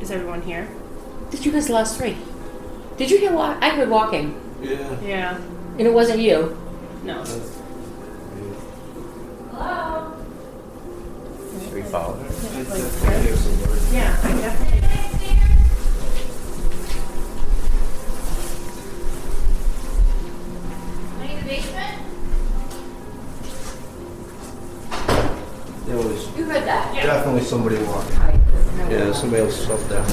Is everyone here? Did you guys the last 3? Did you hear I heard walking. Yeah. And it wasn't you. No. Hello? Should we follow her? Yeah, I definitely. In the basement? There was You heard that? definitely somebody walking. Yeah, somebody else up there.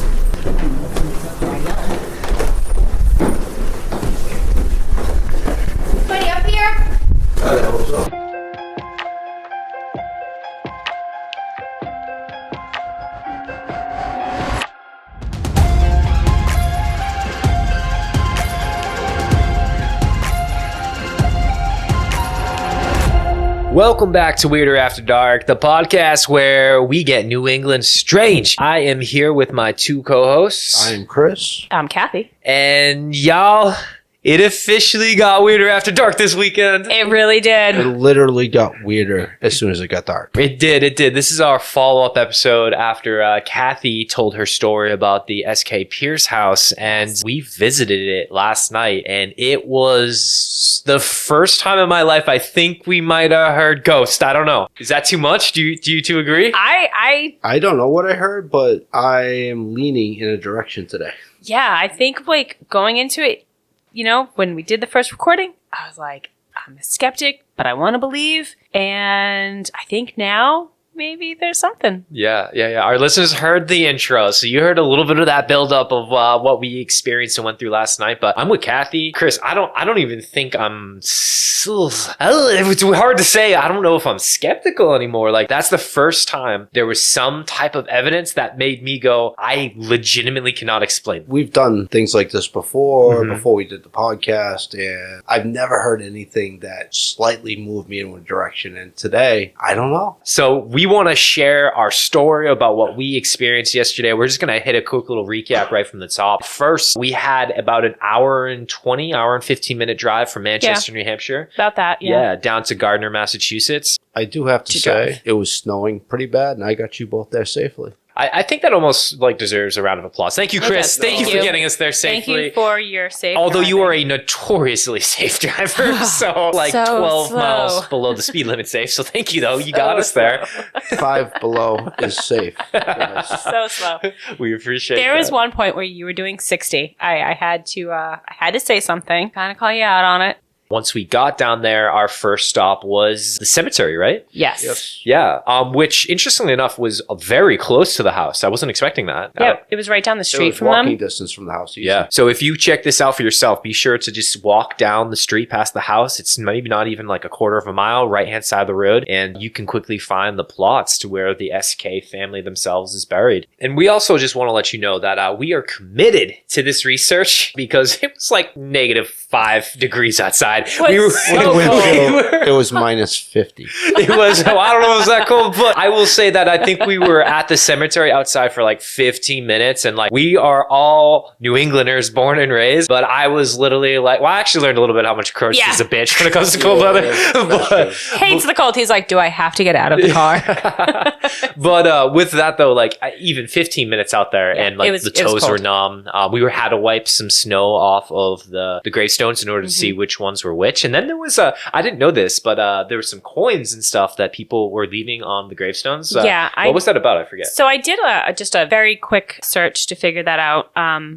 Anybody up here? I hope so. Welcome back to Weirder After Dark, the podcast where we get New England strange. I am here with my 2 co-hosts. I'm Chris. I'm Cathy. And y'all, it officially got Weirder After Dark this weekend. It really did. It literally got weirder as soon as it got dark. It did. This is our follow-up episode after Cathy told her story about the SK Peirce house, and we visited it last night, and it was the first time in my life I think we might have heard ghosts. I don't know. Is that too much? Do you two agree? I don't know what I heard, but I am leaning in a direction today. Yeah, I think like going into it, you know, when we did the first recording, I was like, I'm a skeptic, but I want to believe. And I think now maybe there's something. Yeah. Our listeners heard the intro, so you heard a little bit of that buildup of what we experienced and went through last night. But I'm with Cathy. Chris, I don't even think it's hard to say. I don't know if I'm skeptical anymore. Like, that's the first time there was some type of evidence that made me go, I legitimately cannot explain. We've done things like this before we did the podcast, and I've never heard anything that slightly moved me in one direction. And today, I don't know. So we want to share our story about what we experienced yesterday. We're just going to hit a quick little recap right from the top. First, we had about an hour and 15 minute drive from Manchester, New Hampshire. About that, yeah. Down to Gardner, Massachusetts. I do have to say, drive. it was snowing pretty bad, and I got you both there safely. I think that almost deserves a round of applause. Thank you, Chris. Okay, Thank you for getting us there safely. Thank you for your safe Although you are a driving. notoriously safe driver, so 12 slow. miles below the speed limit safe. So thank you, though. You got us there. 5 below is safe. Yes. So slow. We appreciate There that. was one point where you were doing 60. I had to say something, kind of call you out on it. Once we got down there, our first stop was the cemetery, right? Yes. Yes. Yeah, which interestingly enough was very close to the house. I wasn't expecting that. Yep, it was right down the It street was from walking them. distance from the house. Easy. Yeah. So if you check this out for yourself, be sure to just walk down the street past the house. It's maybe not even like a quarter of a mile, right-hand side of the road, and you can quickly find the plots to where the SK family themselves is buried. And we also just want to let you know that we are committed to this research because it was like -5 degrees outside. What? We were, Oh, It was minus 50. It was, I don't know if it was that cold, but I will say that I think we were at the cemetery outside for like 15 minutes, and like we are all New Englanders born and raised, but I was literally like, well, I actually learned a little bit how much Croce is a bitch when it comes to cold weather. But Hates the cold. He's like, do I have to get out of the car? but with that though, like even 15 minutes out there, Yeah, and like it was the toes were cold. numb. We had to wipe some snow off of the gravestones in order to see which ones were which. And then there was I didn't know this, but there were some coins and stuff that people were leaving on the gravestones. What was that about? I forget. So I did just a very quick search to figure that out.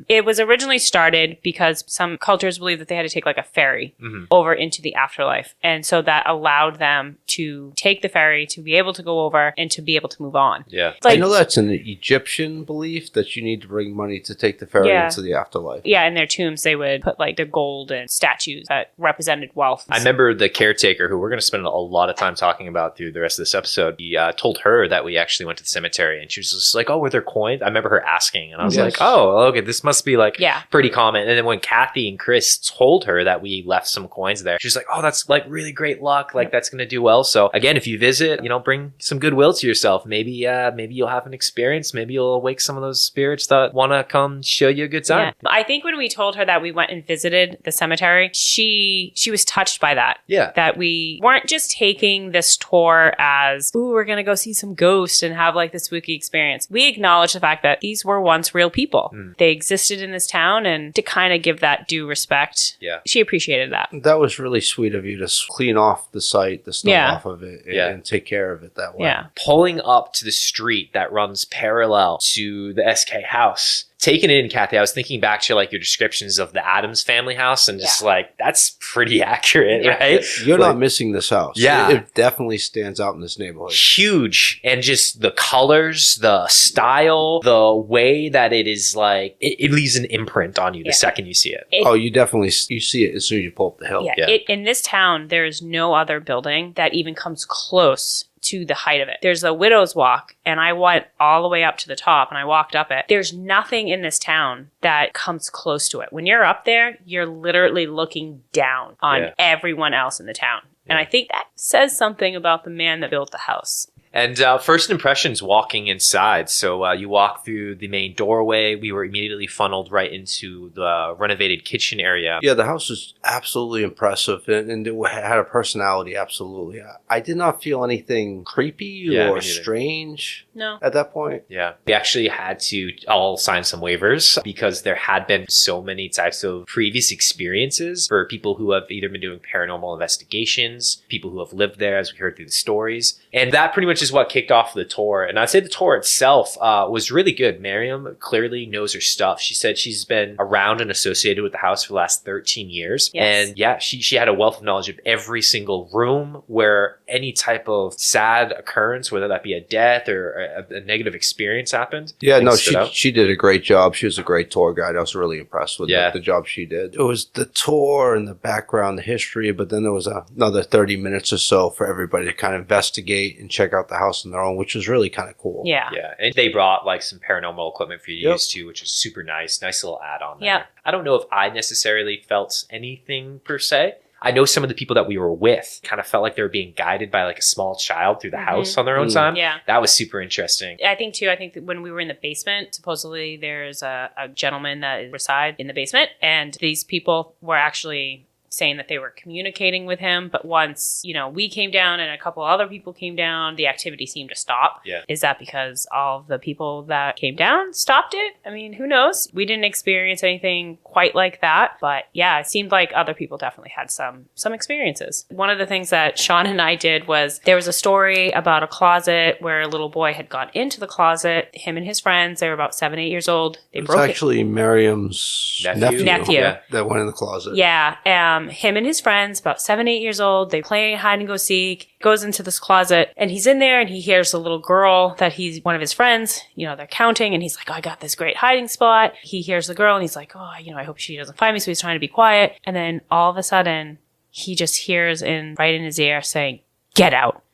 It was originally started because some cultures believe that they had to take like a ferry over into the afterlife. And so that allowed them to take the ferry to be able to go over and to be able to move on. Yeah. Like, I know that's an Egyptian belief that you need to bring money to take the ferry Yeah. into the afterlife. yeah, in their tombs, they would put like the gold and statues that represented wealth. I remember the caretaker, who we're going to spend a lot of time talking about through the rest of this episode. He told her that we actually went to the cemetery, and she was just like, "Oh, were there coins?" I remember her asking, and I was Yes. like, "Oh, okay, this must be like Yeah. pretty common." And then when Cathy and Chris told her that we left some coins there, she's like, "Oh, that's like really great luck. Like that's going to do well." So again, if you visit, bring some goodwill to yourself. Maybe you'll have an experience. Maybe you'll awake some of those spirits that want to come show you a good time. Yeah. I think when we told her that we went and visited the cemetery, she she was touched by that. Yeah. That we weren't just taking this tour as, ooh, we're going to go see some ghosts and have like the spooky experience. We acknowledge the fact that these were once real people. They existed in this town, and to kind of give that due respect. Yeah. She appreciated that. That was really sweet of you to clean off the site, the snow Yeah. off of it, and, Yeah. and take care of it that way. Yeah. Pulling up to the street that runs parallel to the SK house. Taking it in, Cathy, I was thinking back to like your descriptions of the Addams family house, and just like, that's pretty accurate, right? You're Like, not missing this house. Yeah. It definitely stands out in this neighborhood. huge, and just the colors, the style, the way that it is like, it leaves an imprint on you the Yeah. second you see it. Oh, you definitely you see it as soon as you pull up the hill. Yeah. Yeah. In this town, there is no other building that even comes close to the height of it. There's a Widow's Walk, and I went all the way up to the top, and I walked up it. There's nothing in this town that comes close to it. When you're up there, you're literally looking down on everyone else in the town. And I think that says something about the man that built the house. And first impressions walking inside. So you walk through the main doorway. We were immediately funneled right into the renovated kitchen area. Yeah, the house was absolutely impressive, and it had a personality, absolutely. I did not feel anything creepy Yeah, me or neither. strange No. at that point. Yeah. We actually had to all sign some waivers because there had been so many types of previous experiences for people who have either been doing paranormal investigations, people who have lived there, as we heard through the stories. And that pretty much is what kicked off the tour. And I'd say the tour itself was really good. Mariam clearly knows her stuff. She said she's been around and associated with the house for the last 13 years. Yes. And yeah, she had a wealth of knowledge of every single room where any type of sad occurrence, whether that be a death or a negative experience happened. Yeah, things no, stood out. she did a great job. She was a great tour guide. I was really impressed with Yeah. the job she did. It was the tour and the background, the history, but then there was another 30 minutes or so for everybody to kind of investigate and check out the house on their own, which was really kind of cool. Yeah. Yeah, and they brought like some paranormal equipment for you to Yep. use too, which was super nice. Nice little add-on there. Yeah. I don't know if I necessarily felt anything per se. I know some of the people that we were with kind of felt like they were being guided by like a small child through the house on their own time. Yeah. That was super interesting. I think that when we were in the basement, supposedly there's a gentleman that resides in the basement, and these people were actually saying that they were communicating with him. But once, we came down and a couple other people came down, the activity seemed to stop. Yeah. Is that because all of the people that came down stopped it? I mean, who knows? We didn't experience anything quite like that. But yeah, it seemed like other people definitely had some experiences. One of the things that Sean and I did was there was a story about a closet where a little boy had gone into the closet. Him and his friends, they were about 7, 8 years old. They It was broke it. actually Miriam's Nephew. Nephew. that went in the closet. Yeah, him and his friends, about 7, 8 years old, they play hide and go seek, goes into this closet, and he's in there and he hears a little girl that he's one of his friends, they're counting, and he's like, oh, I got this great hiding spot. He hears the girl and he's like, oh, I hope she doesn't find me, so he's trying to be quiet. And then all of a sudden, he just hears right in his ear saying, get out.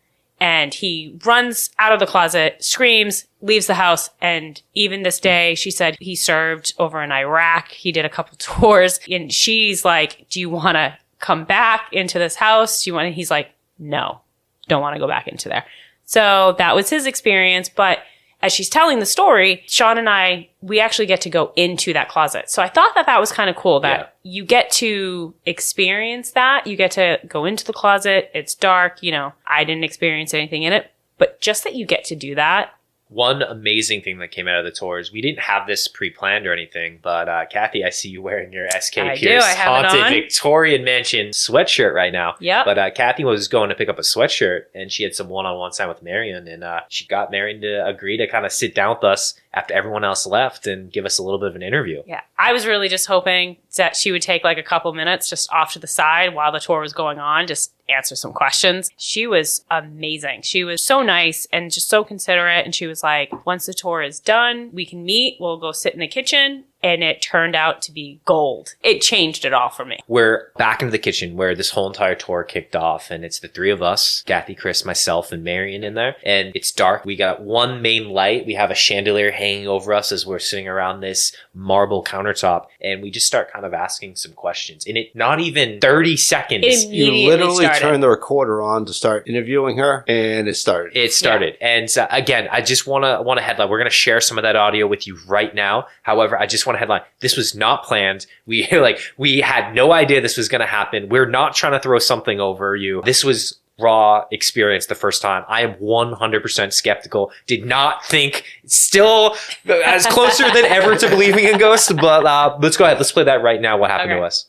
And he runs out of the closet, screams, leaves the house. And even this day, she said he served over in Iraq. He did a couple tours. And she's like, do you want to come back into this house? And he's like, no, don't want to go back into there. So that was his experience. But as she's telling the story, Sean and I, we actually get to go into that closet. So I thought that was kind of cool that you get to experience that. You get to go into the closet. It's dark. I didn't experience anything in it, but just that you get to do that. One amazing thing that came out of the tours, we didn't have this pre-planned or anything, but Cathy, I see you wearing your SK I do. Peirce I have it Haunted on. Victorian Mansion sweatshirt right now. Yep. But Cathy was going to pick up a sweatshirt, and she had some one-on-one time with Marion, and she got Marion to agree to kind of sit down with us after everyone else left and give us a little bit of an interview. Yeah. I was really just hoping that she would take like a couple minutes just off to the side while the tour was going on, just answer some questions. She was amazing. She was so nice and just so considerate. And she was like, once the tour is done, we can meet. We'll go sit in the kitchen. And it turned out to be gold. It changed it all for me. We're back into the kitchen where this whole entire tour kicked off, and it's the three of us, Cathy, Chris, myself, and Marion in there. And it's dark. We got one main light. We have a chandelier hanging over us as we're sitting around this marble countertop. And we just start kind of asking some questions. And it not even 30 seconds. It You immediately literally started. turned the recorder on to start interviewing her, and it started. It started. And again, I just want to headline. We're going to share some of that audio with you right now. However, I just want to headline. This was not planned. We had no idea this was going to happen. We're not trying to throw something over you. This was raw experience the first time. I am 100% skeptical. Did not think, still as closer than ever to believing in ghosts. But let's go ahead. Let's play that right now. What happened to us?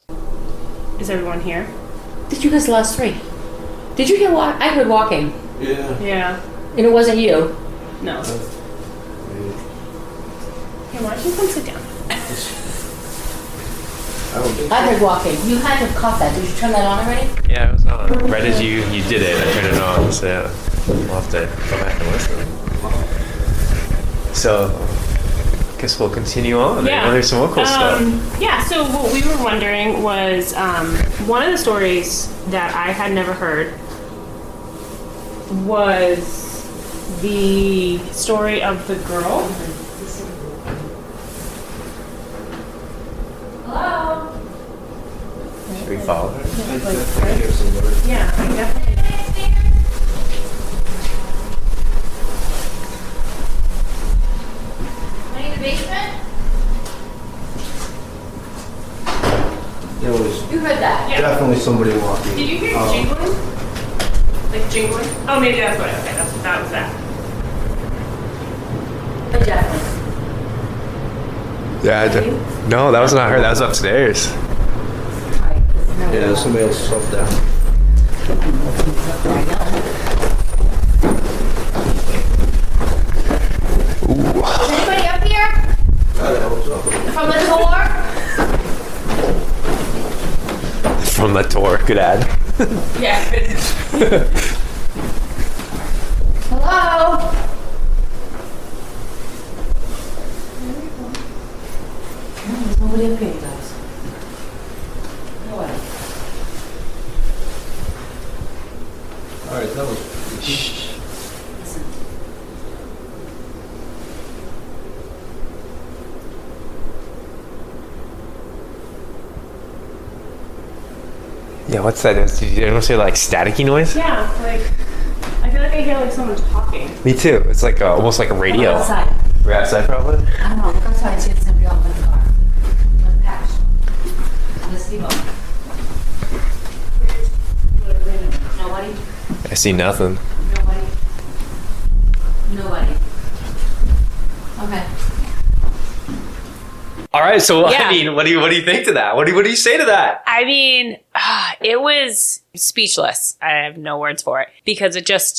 Is everyone here? Did you guys the last three? Did you hear I heard walking. Yeah. And it wasn't you. No. Here, why don't you come sit down? I heard walking. You had to caught that. Did you turn that on already? Yeah, it was on. Right as you did it, I turned it on. So yeah, we'll have to go back and listen. So, I guess we'll continue on. Yeah. There's some more cool stuff. Yeah, so what we were wondering was one of the stories that I had never heard was the story of the girl. Hello? Should we follow her? Yeah, definitely. Money in the basement? There was You heard that. Yeah. definitely somebody walking. Did you hear jingling? Like jingling? Oh, maybe that's what. Okay, that was that. But definitely. Yeah, no, that was not her. That was upstairs. Alright, Yeah, there's somebody else's stuff down. Is anybody up here? From the tour? From the tour. Good ad. Yeah. Hello? There's nobody up here, you guys. No way. Alright, that was. Listen. Yeah, what's that? Did you ever say like staticky noise? Yeah, like I feel like I hear like someone talking. Me too. It's like almost like a radio. Look outside. We're outside probably. I don't know. Look outside and see if somebody off in the car. On the patch. On the steamboat. Nobody? I see nothing. Nobody? Nobody. Okay. All right, so Yeah. I mean, what do you think to that? What do you say to that? I mean, it was speechless. I have no words for it because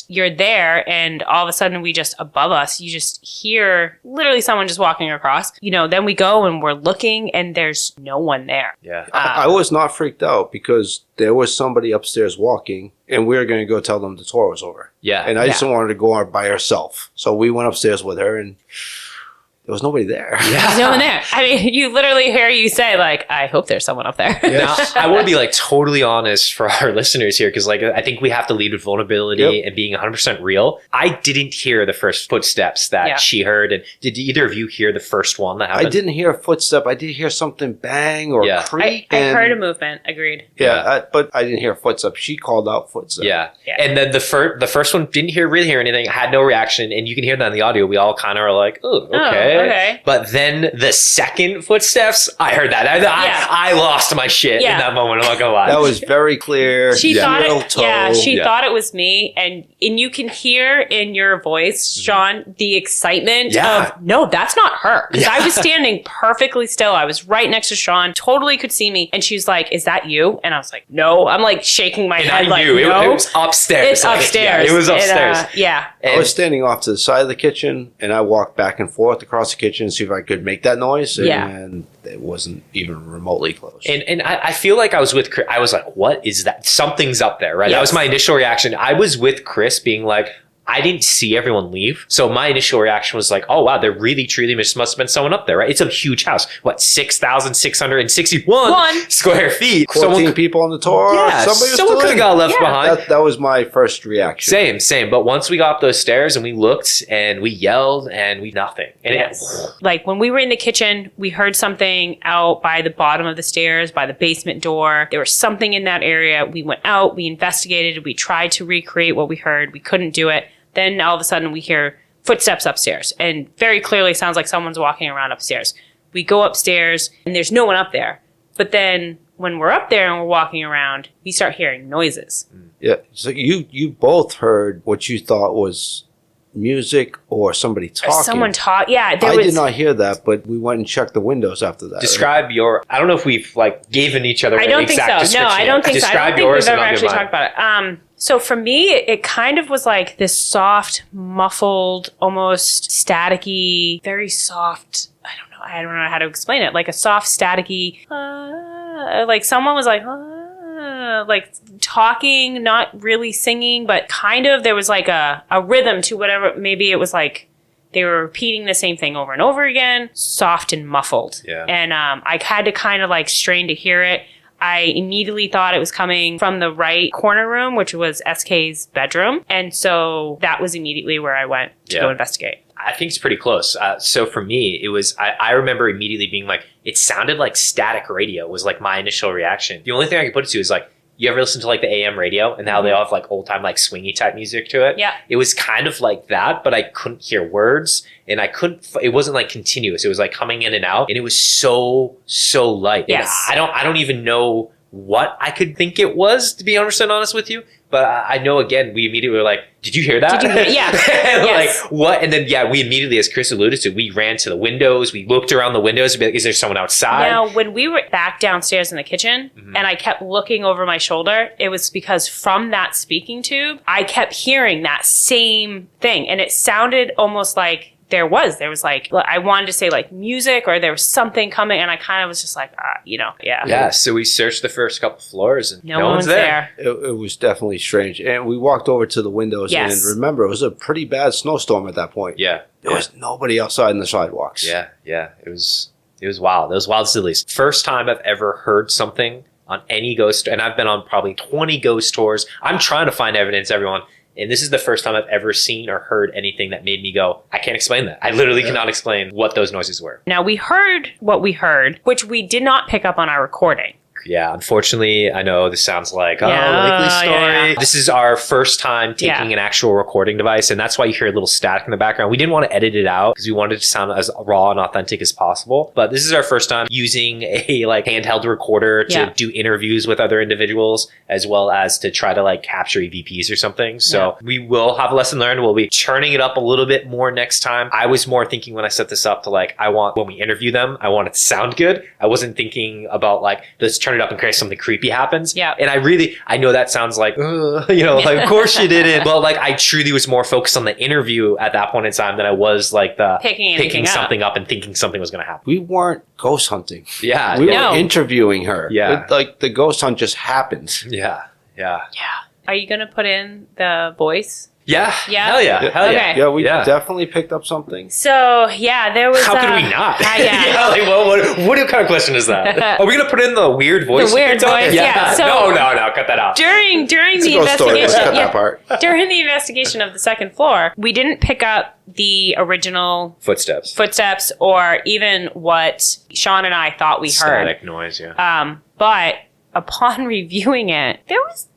you're there and all of a sudden we just above us, you just hear literally someone just walking across. Then we go and we're looking and there's no one there. Yeah. I was not freaked out because there was somebody upstairs walking and we were going to go tell them the tour was over. Yeah. And I just didn't want her to go on by herself. So we went upstairs with her and there was nobody there. There's no one there. I mean, you literally hear you say like, I hope there's someone up there. Now, I want to be like totally honest for our listeners here because like I think we have to lead with vulnerability and being 100% real. I didn't hear the first footsteps that she heard. And did either of you hear the first one that happened? I didn't hear a footstep. I did hear something bang or creak. I heard a movement. Agreed. But I didn't hear a footstep. She called out footsteps. Yeah. And then the first one didn't really hear anything, had no reaction. And you can hear that in the audio. We all kind of are like, oh, okay. Okay. But then the second footsteps, I heard that. I lost my shit in that moment. I'm not gonna lie. That was very clear. She thought it. She Yeah. thought it was me, and you can hear in your voice, Sean, the excitement of no, that's not her. Because I was standing perfectly still. I was right next to Sean, totally could see me, and she's like, "Is that you?" And I was like, "No." I'm like shaking my head, I like, knew "No." it was upstairs. It's upstairs. Yeah, it was upstairs. I was standing off to the side of the kitchen, and I walked back and forth across the kitchen to see if I could make that noise, and it wasn't even remotely close. And I feel like I was with Chris. I was like, what is that? Something's up there, right? That was my initial reaction. I was with Chris being like, I didn't see everyone leave. So my initial reaction was like, oh, wow, there really, truly must have been someone up there, right? It's a huge house. What, 6,661 square feet? 14 people on the tour. Yeah, someone could have got left behind. That was my first reaction. Same. But once we got up those stairs and we looked and we yelled and we nothing. And like when we were in the kitchen, we heard something out by the bottom of the stairs, by the basement door. There was something in that area. We went out, we investigated, we tried to recreate what we heard. We couldn't do it. Then all of a sudden we hear footsteps upstairs and very clearly sounds like someone's walking around upstairs. We go upstairs and there's no one up there. But then when we're up there and we're walking around, we start hearing noises. Yeah. So you both heard what you thought was music or somebody talking. Someone talk. Yeah, I did not hear that, but we went and checked the windows after that. Describe your. I don't know if we've like given each other. I don't an think exact so. No, description I don't yet. think so. I Describe don't think yours we've and ever I'll give actually mine. talked about it. So for me, it kind of was like this soft, muffled, almost staticky, very soft. I don't know how to explain it. Like a soft, staticky. Like someone was like talking, not really singing, but kind of. There was like a rhythm to whatever. Maybe it was like they were repeating the same thing over and over again, soft and muffled. Yeah. And I had to kind of like strain to hear it. I immediately thought it was coming from the right corner room, which was SK's bedroom. And so that was immediately where I went to go investigate. I think it's pretty close. So for me, it was, I remember immediately being like, it sounded like static radio was like my initial reaction. The only thing I could put it to is like, you ever listen to like the AM radio and how they all have like old time like swingy type music to it? Yeah. It was kind of like that, but I couldn't hear words and it wasn't like continuous. It was like coming in and out and it was so light. Yes. And I don't even know what I could think it was, to be 100% honest with you. But I know, again, we immediately were like, did you hear that? Did you hear it? Yeah. Yes. Like, what? And then, we immediately, as Chris alluded to, we ran to the windows. We looked around the windows to be like, is there someone outside? Now, when we were back downstairs in the kitchen and I kept looking over my shoulder, it was because from that speaking tube, I kept hearing that same thing. And it sounded almost like there was like, I wanted to say like music or there was something coming. And I kind of was just like, yeah. Yeah, so we searched the first couple floors and No one's there. It was definitely strange. And we walked over to the windows and remember, it was a pretty bad snowstorm at that point. Yeah. There was nobody outside in the sidewalks. Yeah. It was wild. It was wild to say the least. First time I've ever heard something on any ghost, and I've been on probably 20 ghost tours. I'm trying to find evidence, everyone. And this is the first time I've ever seen or heard anything that made me go, I can't explain that. I literally cannot explain what those noises were. Now, we heard what we heard, which we did not pick up on our recording. Yeah, unfortunately, I know this sounds like, likely story. Yeah. This is our first time taking an actual recording device, and that's why you hear a little static in the background. We didn't want to edit it out because we wanted it to sound as raw and authentic as possible. But this is our first time using a like handheld recorder to do interviews with other individuals, as well as to try to like capture EVPs or something. So we will have a lesson learned. We'll be churning it up a little bit more next time. I was more thinking when I set this up to like, I want, when we interview them, I want it to sound good. I wasn't thinking about like, let's turn it up in case something creepy happens. Yeah. And I know that sounds like, like, of course you didn't. But like, I truly was more focused on the interview at that point in time than I was like the picking something up and thinking something was going to happen. We weren't ghost hunting. Yeah. We were interviewing her. Yeah. Like the ghost hunt just happened. Yeah. Are you going to put in the voice? Yeah. Yeah? Hell yeah. Hell yeah. Okay. Yeah, we definitely picked up something. So, yeah, there was... How could we not? Yeah. Like, what kind of question is that? Are we going to put in the weird voice? The weird voice, yeah. So no, cut that out. During the Story. Let's cut investigation... that part. During the investigation of the second floor, we didn't pick up the original footsteps or even what Sean and I thought we heard. Static noise, yeah. But upon reviewing it, there's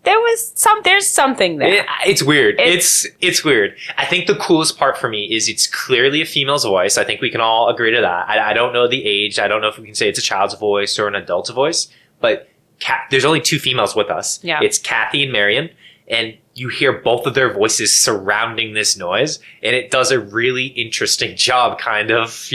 something there. It's weird. It's weird. I think the coolest part for me is it's clearly a female's voice. I think we can all agree to that. I don't know the age. I don't know if we can say it's a child's voice or an adult's voice, but there's only two females with us. Yeah. It's Cathy and Marion, and you hear both of their voices surrounding this noise, and it does a really interesting job kind of,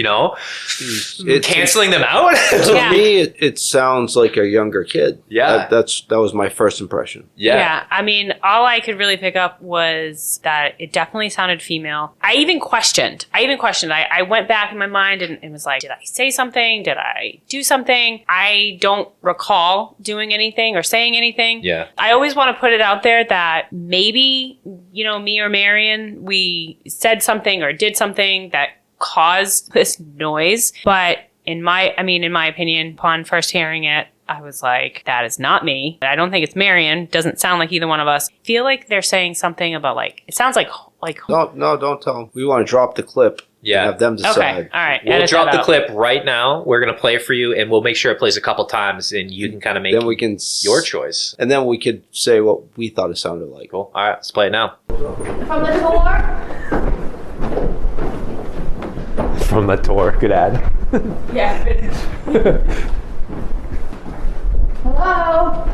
canceling them out. To me, it sounds like a younger kid. Yeah. That was my first impression. Yeah. I mean, all I could really pick up was that it definitely sounded female. I even questioned. I went back in my mind and was like, did I say something? Did I do something? I don't recall doing anything or saying anything. Yeah. I always want to put it out there that maybe, me or Marion, we said something or did something that caused this noise. But in my opinion, upon first hearing it, I was like, that is not me. I don't think it's Marion. Doesn't sound like either one of us. I feel like they're saying something about like, it sounds like. No, don't tell them. We want to drop the clip. Yeah. And have them decide. Okay, all right. We'll drop the clip right now. We're going to play it for you, and we'll make sure it plays a couple times, and you can kind of make your choice. And then we could say what we thought it sounded like. Cool. All right, let's play it now. From the door? From the tour. Good ad. Yeah. Hello?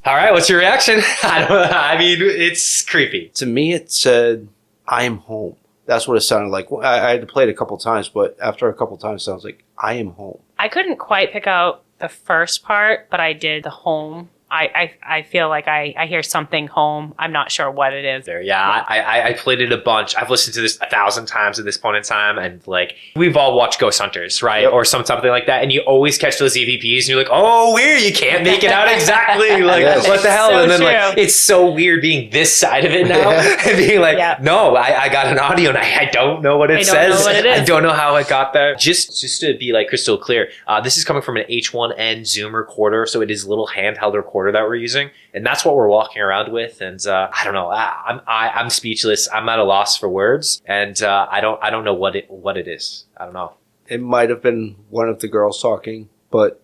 All right, what's your reaction? I mean, it's creepy. To me, it said, "I am home." That's what it sounded like. I had to play it a couple times, but after a couple times, it sounds like, "I am home." I couldn't quite pick out the first part, but I did the home. I feel like I hear something home. I'm not sure what it is. There, yeah, I played it a bunch. I've listened to this 1,000 times at this point in time, and like we've all watched Ghost Hunters, right, or something like that, and you always catch those EVPs, and you're like, oh, weird, you can't make it out exactly, like what the hell? So and then true. like it's so weird being this side of it now, and being like, no, I got an audio, and I don't know what it says. Know what it is. I don't know how it got there. Just to be like crystal clear, this is coming from an H1N Zoom recorder, so it is a little handheld recorder that we're using. And that's what we're walking around with. And I don't know. I'm speechless. I'm at a loss for words. And I don't know what it is. I don't know. It might have been one of the girls talking, but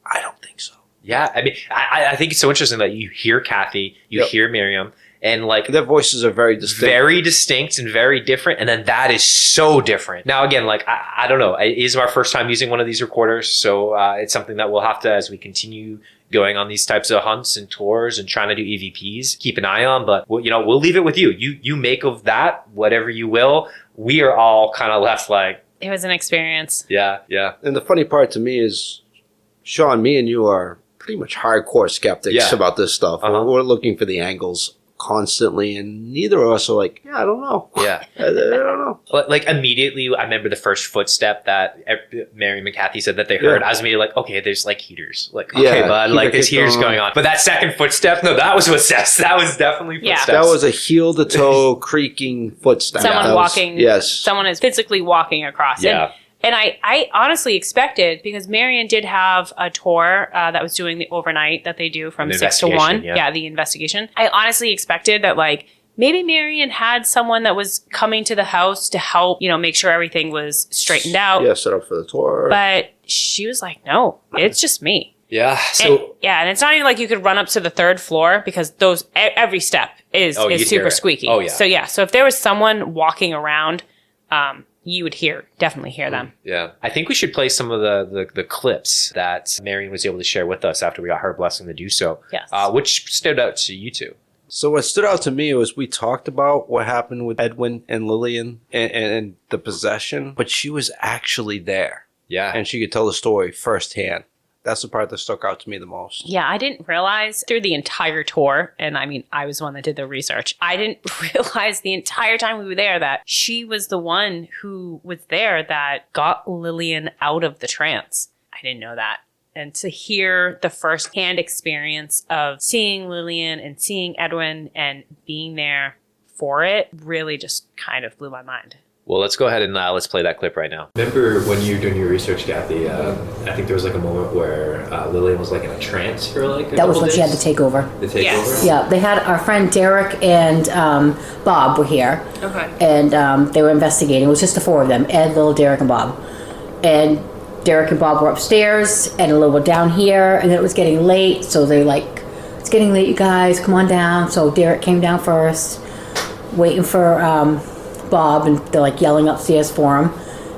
I don't think so. Yeah, I mean, I think it's so interesting that you hear Cathy, you hear Miriam, and like their voices are very distinct and very different. And then that is so different. Now, again, like I don't know. It is our first time using one of these recorders, so it's something that we'll have to, as we continue going on these types of hunts and tours and trying to do EVPs, keep an eye on. But we'll leave it with you. You make of that whatever you will. We are all kind of left like, It was an experience. yeah. And the funny part to me is, Sean, me and you are pretty much hardcore skeptics about this stuff. We're looking for the angles constantly, and neither of us are like, I don't know. Yeah. I don't know. Like immediately, I remember the first footstep that Marion and Cathy said that they heard. I was immediately like, okay, there's like heaters. Like, okay, bud, like there's heaters going on. But that second footstep, no, that was footsteps. That was definitely footsteps. That was a heel to toe creaking footstep. Someone walking. Yes. Someone is physically walking across. Yeah. And I honestly expected, because Marion did have a tour that was doing the overnight that they do from 6 to 1. Yeah, the investigation. I honestly expected that, like, maybe Marion had someone that was coming to the house to help, make sure everything was straightened out. Yeah, set up for the tour. But she was like, no, it's just me. Yeah. So and it's not even like you could run up to the third floor, because every step is super squeaky. Oh, yeah. So if there was someone walking around, you would definitely hear them. Yeah. I think we should play some of the clips that Marion was able to share with us after we got her blessing to do so. Yes. Which stood out to you two? So what stood out to me was, we talked about what happened with Edwin and Lillian and the possession, but she was actually there. Yeah. And she could tell the story firsthand. That's the part that stuck out to me the most. Yeah, I didn't realize through the entire tour, and I mean, I was the one that did the research, I didn't realize the entire time we were there that she was the one who was there that got Lillian out of the trance. I didn't know that. And to hear the first-hand experience of seeing Lillian and seeing Edwin and being there for it really just kind of blew my mind. Well, let's go ahead and let's play that clip right now. Remember when you were doing your research, Cathy, I think there was like a moment where Lillian was like in a trance for like that was when she had the takeover. The takeover? Yes. Yeah, they had our friend Derek and Bob were here. Okay. And they were investigating. It was just the four of them, Ed, Lil, Derek, and Bob. And Derek and Bob were upstairs, and Lil were down here, and then it was getting late, so they're like, it's getting late, you guys, come on down. So Derek came down first, waiting for Bob, and they're like yelling upstairs for him,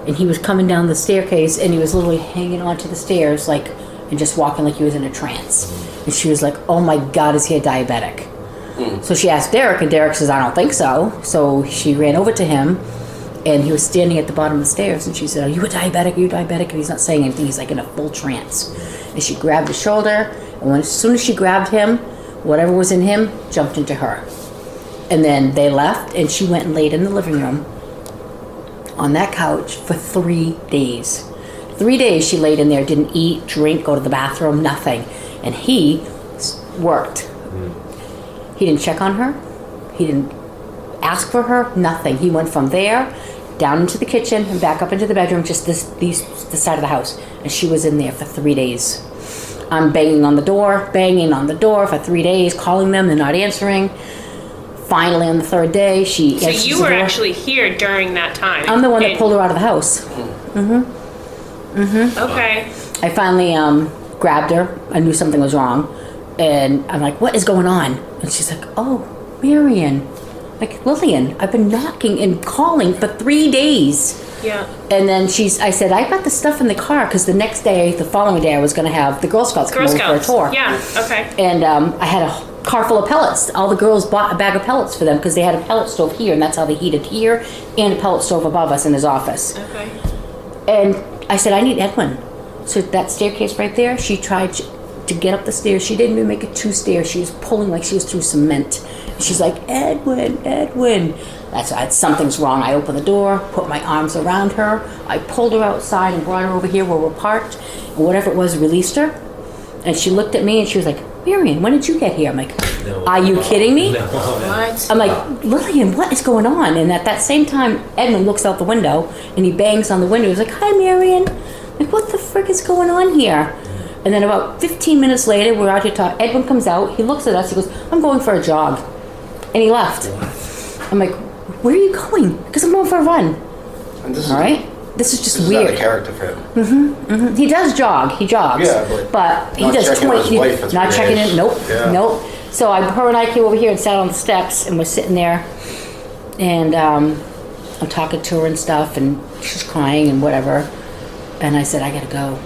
and he was coming down the staircase, and he was literally hanging onto the stairs like, and just walking like he was in a trance. And she was like, oh my god, is he a diabetic? So she asked Derek, and Derek says, I don't think so. So she ran over to him, and he was standing at the bottom of the stairs, and she said, are you a diabetic? Are you diabetic? And he's not saying anything. He's like in a full trance. And she grabbed his shoulder, and as soon as she grabbed him, whatever was in him jumped into her. And then they left, and she went and laid in the living room on that couch for 3 days. 3 days she laid in there, didn't eat, drink, go to the bathroom, nothing. And he worked. He didn't check on her. He didn't ask for her, nothing. He went from there down into the kitchen and back up into the bedroom, just this side of the house. And she was in there for 3 days. I'm banging on the door for 3 days, calling them, they're not answering. Finally, on the third day, she... So you were actually here during that time? I'm the one that pulled her out of the house. Okay. I finally grabbed her. I knew something was wrong. And I'm like, what is going on? And she's like, oh, Marion. Like, Lillian, I've been knocking and calling for 3 days. Yeah. And then I said, I got the stuff in the car because the following day, I was going to have the Girl Scouts come over for a tour. Yeah, okay. And I had a car full of pellets. All the girls bought a bag of pellets for them because they had a pellet stove here, and that's how they heated here, and a pellet stove above us in his office. Okay. And I said, I need Edwin. So that staircase right there, she tried to get up the stairs. She didn't even make it 2 stairs. She was pulling like she was through cement. And she's like, Edwin, Edwin. Something's wrong. I opened the door, put my arms around her. I pulled her outside and brought her over here where we're parked. And whatever it was, released her. And she looked at me and she was like, Marion, when did you get here? I'm like, are you kidding me? What? I'm like, Lillian, what is going on? And at that same time, Edwin looks out the window and he bangs on the window. He's like, hi, Marion. I'm like, what the frick is going on here? And then about 15 minutes later, we're out here talking. Edwin comes out. He looks at us. He goes, I'm going for a jog. And he left. I'm like, where are you going? Because I'm going for a run. All right? This is just weird. Not a character for him. He does jog. He jogs. Yeah, but he not does checking 20. on his wife for 3 Not checking days. in. Nope. Yeah. Nope. So her and I came over here and sat on the steps, and we're sitting there, and I'm talking to her and stuff, and she's crying and whatever. And I said, I gotta go.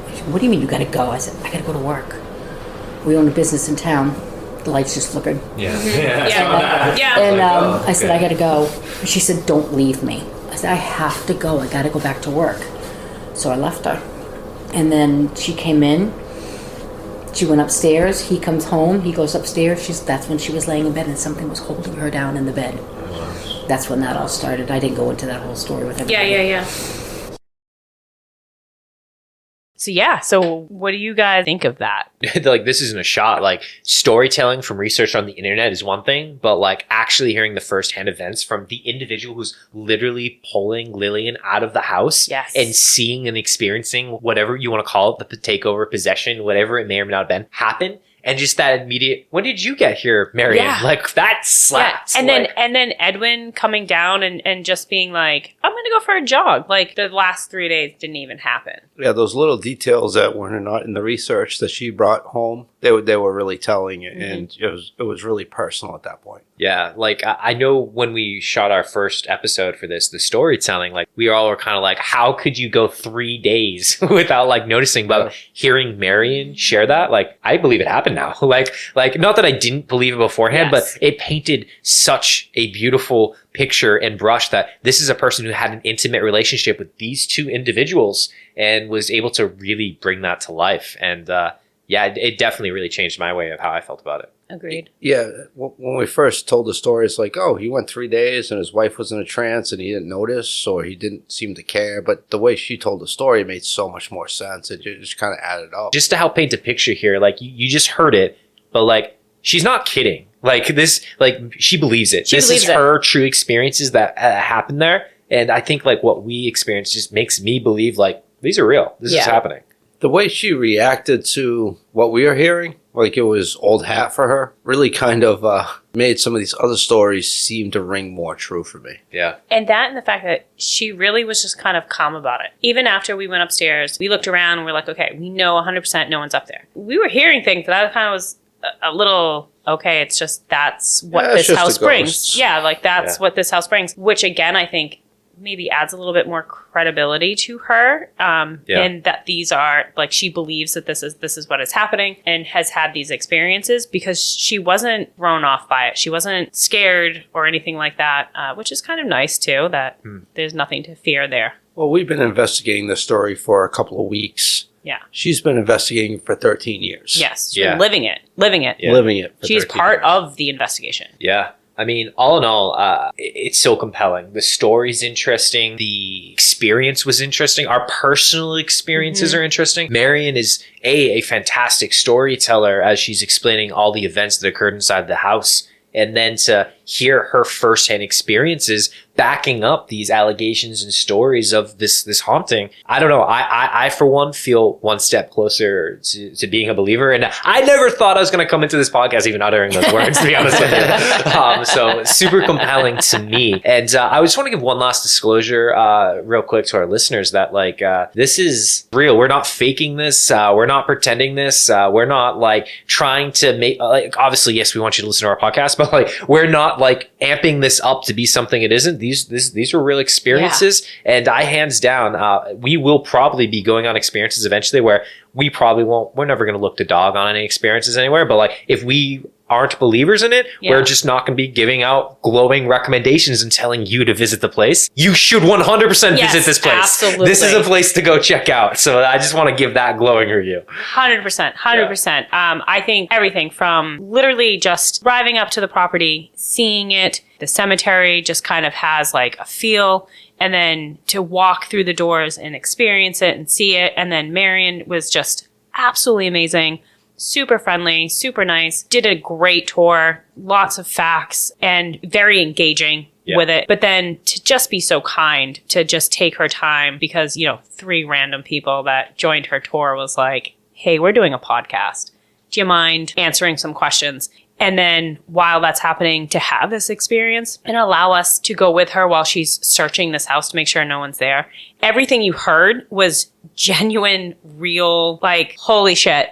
She said, what do you mean you gotta go? I said, I gotta go to work. We own a business in town. The lights just flickered. Yeah. Yeah. And I said, I gotta go. And she said, don't leave me. I said, I have to go. I gotta go back to work. So I left her. And then she came in. She went upstairs. He comes home. He goes upstairs. That's when she was laying in bed and something was holding her down in the bed. That's when that all started. I didn't go into that whole story with everybody. Yeah. So what do you guys think of that? Like, this isn't a shot. Like, storytelling from research on the internet is one thing, but like actually hearing the firsthand events from the individual who's literally pulling Lillian out of the house and seeing and experiencing whatever you want to call it, the takeover, possession, whatever it may or may not have been, happen. And just that immediate, when did you get here, Marion? Yeah. Like, that slaps. Yeah. And then Edwin coming down and just being like, I'm gonna go for a jog. Like, the last 3 days didn't even happen. Yeah, those little details that were not in the research that she brought home, they were really telling, and it was really personal at that point. Yeah, like I know when we shot our first episode for this, the storytelling, like we all were kind of like, how could you go 3 days without like noticing? But hearing Marion share that, like, I believe it happened now. like not that I didn't believe it beforehand, but it painted such a beautiful picture and brush that this is a person who had an intimate relationship with these 2 individuals and was able to really bring that to life. And it definitely really changed my way of how I felt about it. Agreed. Yeah, when we first told the story, it's like, oh, he went 3 days and his wife was in a trance and he didn't notice or he didn't seem to care. But the way she told the story made so much more sense. It just kind of added up. Just to help paint a picture here, like you just heard it, but like she's not kidding. Like this, like she believes it. This is her true experiences that happened there. And I think like what we experienced just makes me believe like these are real. This is happening. The way she reacted to what we are hearing, like it was old hat for her, really kind of made some of these other stories seem to ring more true for me. Yeah. And that and the fact that she really was just kind of calm about it. Even after we went upstairs, we looked around and we're like, okay, we know 100% no one's up there. We were hearing things that kind of was a little, okay, it's just that's what this house brings. Yeah, like that's what this house brings, which again, I think maybe adds a little bit more credibility to her, and that these are like she believes that this is what is happening and has had these experiences because she wasn't thrown off by it. She wasn't scared or anything like that, which is kind of nice too. That there's nothing to fear there. Well, we've been investigating this story for a couple of weeks. Yeah, she's been investigating for 13 years. Yes, she's been living it, living it. For She's part of the investigation. Yeah. I mean, all in all, it's so compelling. The story's interesting. The experience was interesting. Our personal experiences are interesting. Marion is a fantastic storyteller as she's explaining all the events that occurred inside the house. And then to hear her firsthand experiences backing up these allegations and stories of this haunting. I don't know. I for one feel one step closer to being a believer, and I never thought I was going to come into this podcast even uttering those words, to be honest with you. So super compelling to me. And I just want to give one last disclosure real quick to our listeners that like this is real. We're not faking this. We're not pretending this. We're not like trying to make like, obviously, yes, we want you to listen to our podcast, but like we're not like amping this up to be something it isn't. These are real experiences, and I hands down we will probably be going on experiences eventually where we're never going to look to dog on any experiences anywhere, but like if we aren't believers in it, we're just not going to be giving out glowing recommendations and telling you to visit the place. You should 100% visit this place. Absolutely. This is a place to go check out. So I just want to give that glowing review. 100%. I think everything from literally just arriving up to the property, seeing it, the cemetery just kind of has like a feel, and then to walk through the doors and experience it and see it. And then Marion was just absolutely amazing. Super friendly, super nice, did a great tour, lots of facts, and very engaging with it. But then to just be so kind, to just take her time, because, 3 random people that joined her tour was like, hey, we're doing a podcast. Do you mind answering some questions? And then while that's happening, to have this experience and allow us to go with her while she's searching this house to make sure no one's there. Everything you heard was genuine, real, like, holy shit.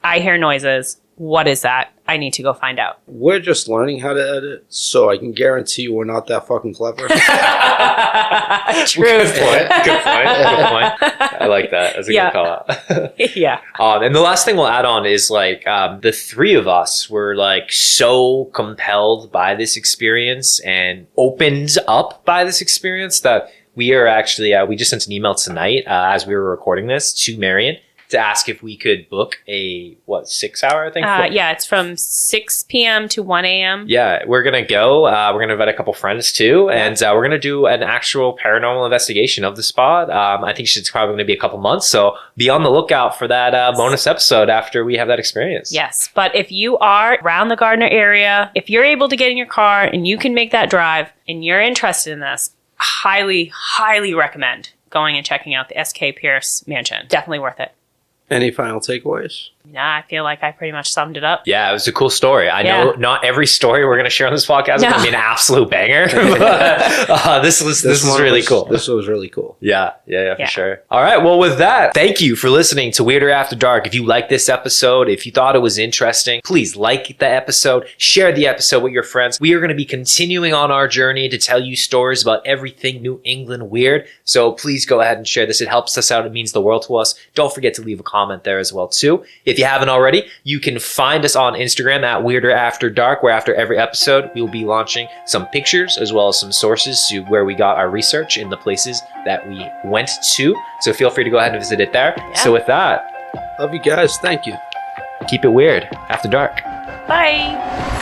I hear noises. What is that? I need to go find out. We're just learning how to edit, so I can guarantee you we're not that fucking clever. True. Good point. I like that. That's a good call out. Yeah. And the last thing we'll add on is like the 3 of us were like so compelled by this experience and opened up by this experience that we are actually, we just sent an email tonight as we were recording this to Marion to ask if we could book a 6 hour, I think? It's from 6 p.m. to 1 a.m. Yeah, we're going to go. We're going to invite a couple friends too. And we're going to do an actual paranormal investigation of the spot. I think it's probably going to be a couple months. So be on the lookout for that bonus episode after we have that experience. Yes. But if you are around the Gardner area, if you're able to get in your car and you can make that drive and you're interested in this, highly, highly recommend going and checking out the SK Peirce mansion. Definitely worth it. Any final takeaways? Nah, I feel like I pretty much summed it up. Yeah, it was a cool story. I know not every story we're going to share on this podcast is going to be an absolute banger. But, this was really cool. This was really cool. Yeah, for sure. All right, well, with that, thank you for listening to Weirder After Dark. If you liked this episode, if you thought it was interesting, please like the episode, share the episode with your friends. We are going to be continuing on our journey to tell you stories about everything New England weird. So please go ahead and share this. It helps us out. It means the world to us. Don't forget to leave a comment there as well, too. If you haven't already, you can find us on Instagram at Weirder After Dark, where after every episode, we will be launching some pictures as well as some sources to where we got our research in the places that we went to. So feel free to go ahead and visit it there. Yeah. So with that, love you guys. Thank you. Keep it weird after dark. Bye.